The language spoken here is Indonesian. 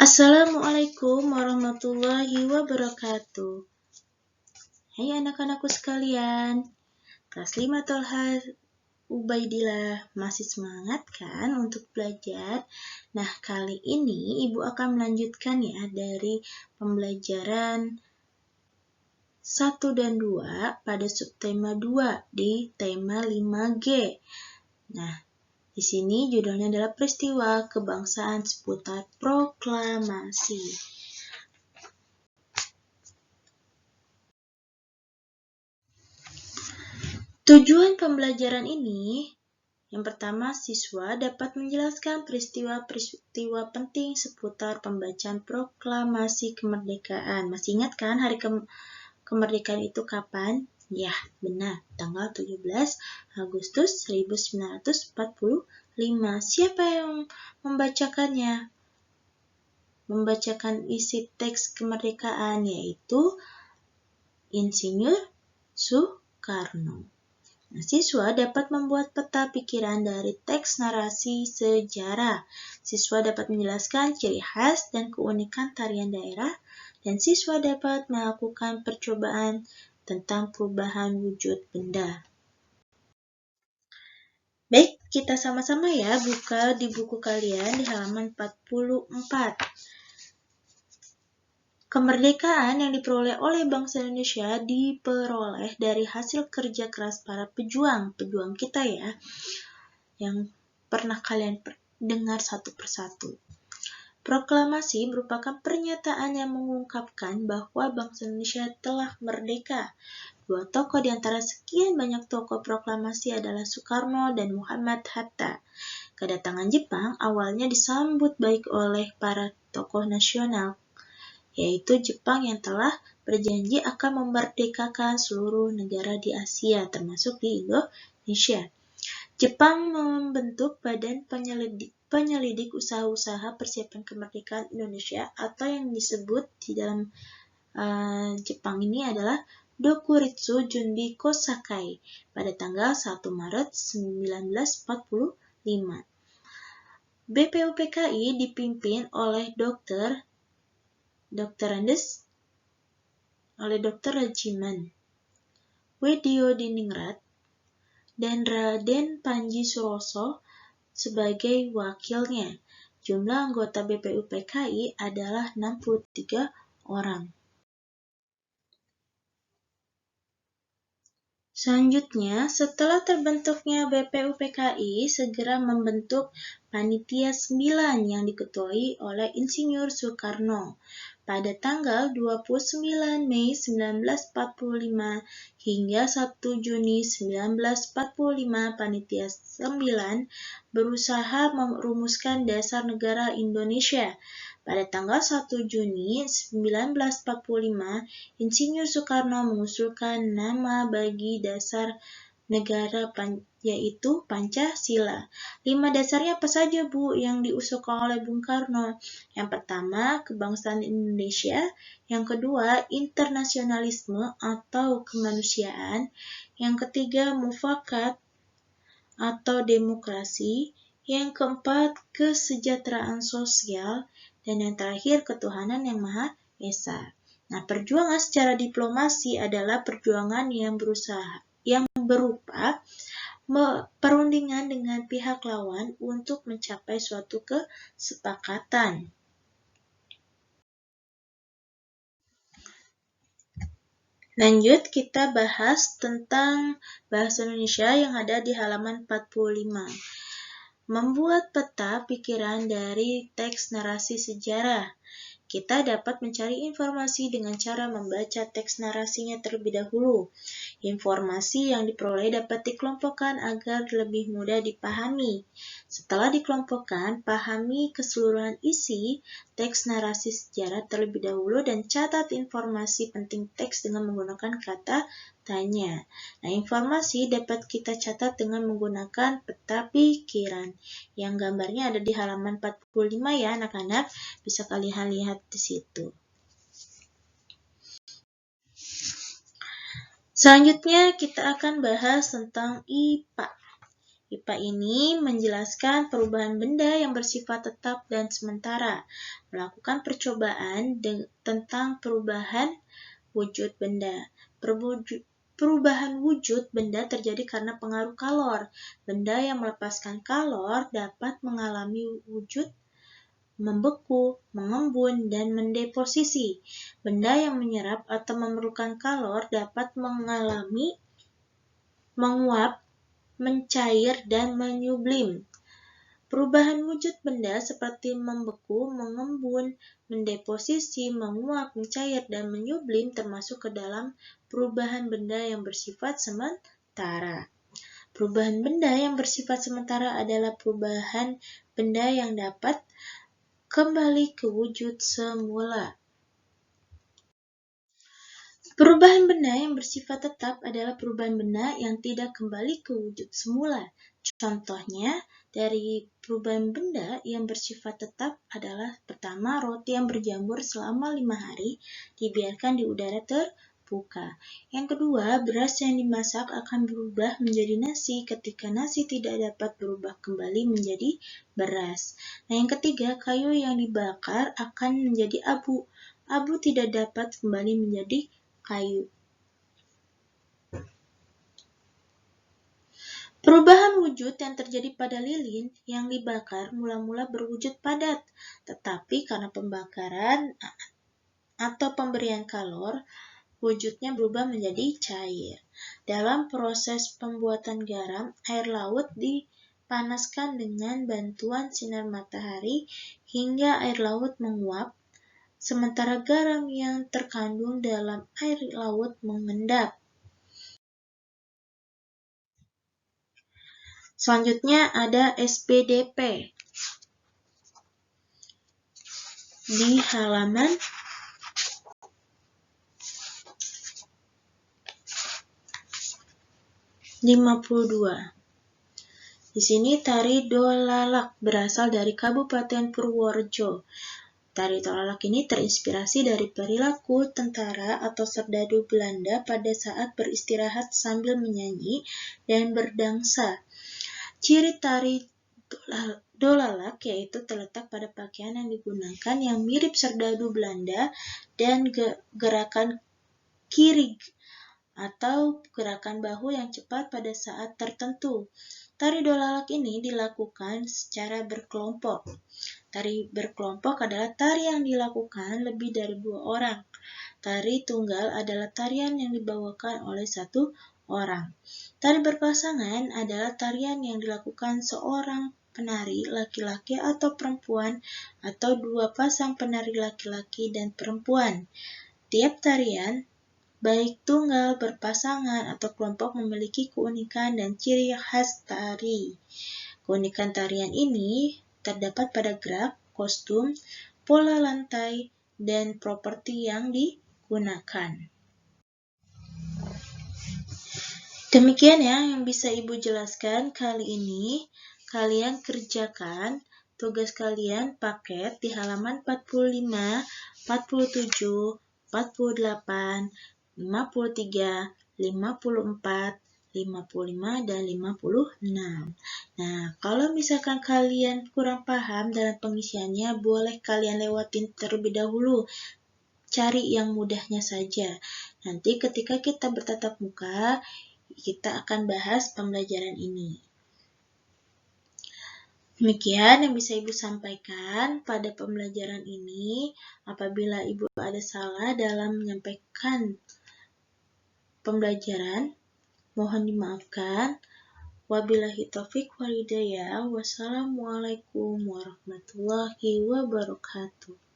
Assalamualaikum warahmatullahi wabarakatuh. Hai anak-anakku sekalian, kelas 5 Tolha Ubaidillah, masih semangat kan untuk belajar? Nah, kali ini Ibu akan melanjutkan ya dari pembelajaran 1 dan 2 pada subtema 2 di tema 5G. Nah, di sini judulnya adalah peristiwa kebangsaan seputar proklamasi. Tujuan pembelajaran ini, yang pertama, siswa dapat menjelaskan peristiwa-peristiwa penting seputar pembacaan proklamasi kemerdekaan. Masih ingat kan hari kemerdekaan itu kapan? Ya, benar, tanggal 17 Agustus 1945. Siapa yang membacakannya? Membacakan isi teks kemerdekaan, yaitu Insinyur Soekarno. Nah, siswa dapat membuat peta pikiran dari teks narasi sejarah. Siswa dapat menjelaskan ciri khas dan keunikan tarian daerah, dan siswa dapat melakukan percobaan tentang perubahan wujud benda. Baik, kita sama-sama ya buka di buku kalian di halaman 44. Kemerdekaan yang diperoleh oleh bangsa Indonesia diperoleh dari hasil kerja keras para pejuang kita ya, yang pernah kalian dengar satu persatu. Proklamasi merupakan pernyataan yang mengungkapkan bahwa bangsa Indonesia telah merdeka. Dua tokoh di antara sekian banyak tokoh proklamasi adalah Soekarno dan Muhammad Hatta. Kedatangan Jepang awalnya disambut baik oleh para tokoh nasional, yaitu Jepang yang telah berjanji akan memerdekakan seluruh negara di Asia, termasuk di Indonesia. Jepang membentuk Badan Penyelidik Usaha-usaha Persiapan Kemerdekaan Indonesia, atau yang disebut di dalam Jepang ini adalah Dokuritsu Junbi Kosakai pada tanggal 1 Maret 1945. BPUPKI dipimpin oleh Dr. Regimen Widyodiningrat dan Raden Panji Suroso sebagai wakilnya. Jumlah anggota BPUPKI adalah 63 orang. Selanjutnya, setelah terbentuknya BPUPKI, segera membentuk Panitia 9 yang diketuai oleh Insinyur Soekarno. Pada tanggal 29 Mei 1945 hingga 1 Juni 1945, Panitia 9 berusaha merumuskan dasar negara Indonesia. Pada tanggal 1 Juni 1945, Insinyur Soekarno mengusulkan nama bagi dasar negara yaitu Pancasila. 5 dasarnya apa saja, Bu, yang diusulkan oleh Bung Karno? Yang pertama, kebangsaan Indonesia. Yang kedua, internasionalisme atau kemanusiaan. Yang ketiga, mufakat atau demokrasi. Yang keempat, kesejahteraan sosial. Dan yang terakhir, ketuhanan yang Maha Esa. Nah, perjuangan secara diplomasi adalah perjuangan yang berupa perundingan dengan pihak lawan untuk mencapai suatu kesepakatan. Lanjut, kita bahas tentang bahasa Indonesia yang ada di halaman 45. Membuat peta pikiran dari teks narasi sejarah. Kita dapat mencari informasi dengan cara membaca teks narasinya terlebih dahulu. Informasi yang diperoleh dapat dikelompokkan agar lebih mudah dipahami. Setelah dikelompokkan, pahami keseluruhan isi teks narasi sejarah terlebih dahulu dan catat informasi penting teks dengan menggunakan kata tanya. Nah, informasi dapat kita catat dengan menggunakan peta pikiran. Yang gambarnya ada di halaman 45 ya anak-anak, bisa kalian lihat di situ. Selanjutnya kita akan bahas tentang IPA. IPA ini menjelaskan perubahan benda yang bersifat tetap dan sementara, melakukan percobaan tentang perubahan wujud benda. Perubahan wujud benda terjadi karena pengaruh kalor. Benda yang melepaskan kalor dapat mengalami wujud membeku, mengembun, dan mendeposisi. Benda yang menyerap atau memerlukan kalor dapat mengalami menguap, mencair, dan menyublim. Perubahan wujud benda seperti membeku, mengembun, mendeposisi, menguap, mencair, dan menyublim termasuk ke dalam perubahan benda yang bersifat sementara. Perubahan benda yang bersifat sementara adalah perubahan benda yang dapat kembali ke wujud semula. Perubahan benda yang bersifat tetap adalah perubahan benda yang tidak kembali ke wujud semula. Contohnya, dari perubahan benda yang bersifat tetap adalah pertama, roti yang berjamur selama 5 hari dibiarkan di udara terbuka. Yang kedua, beras yang dimasak akan berubah menjadi nasi ketika nasi tidak dapat berubah kembali menjadi beras. Nah, yang ketiga, kayu yang dibakar akan menjadi abu. Abu tidak dapat kembali menjadi kayu. Perubahan wujud yang terjadi pada lilin yang dibakar mula-mula berwujud padat, tetapi karena pembakaran atau pemberian kalor, wujudnya berubah menjadi cair. Dalam proses pembuatan garam, air laut dipanaskan dengan bantuan sinar matahari hingga air laut menguap, sementara garam yang terkandung dalam air laut mengendap. Selanjutnya ada SPDP. Di halaman 52. Di sini tari dolalak berasal dari Kabupaten Purworejo. Tari dolalak ini terinspirasi dari perilaku tentara atau serdadu Belanda pada saat beristirahat sambil menyanyi dan berdansa. Ciri tari dolalak yaitu terletak pada pakaian yang digunakan yang mirip serdadu Belanda dan gerakan kirig atau gerakan bahu yang cepat pada saat tertentu. Tari dolalak ini dilakukan secara berkelompok. Tari berkelompok adalah tari yang dilakukan lebih dari 2 orang. Tari tunggal adalah tarian yang dibawakan oleh 1 orang. Tari berpasangan adalah tarian yang dilakukan seorang penari laki-laki atau perempuan atau 2 pasang penari laki-laki dan perempuan. Tiap tarian, baik tunggal, berpasangan, atau kelompok memiliki keunikan dan ciri khas tari. Keunikan tarian ini terdapat pada gerak, kostum, pola lantai, dan properti yang digunakan. Demikian ya yang bisa Ibu jelaskan kali ini. Kalian kerjakan tugas kalian paket di halaman 45, 47, 48, 53, 54, 55, dan 56. Nah, kalau misalkan kalian kurang paham dalam pengisiannya, boleh kalian lewatin terlebih dahulu. Cari yang mudahnya saja. Nanti ketika kita bertatap muka, kita akan bahas pembelajaran ini. Demikian yang bisa Ibu sampaikan pada pembelajaran ini. Apabila Ibu ada salah dalam menyampaikan pembelajaran, mohon dimaafkan. Wabillahi taufiq wal hidayah. Wassalamualaikum warahmatullahi wabarakatuh.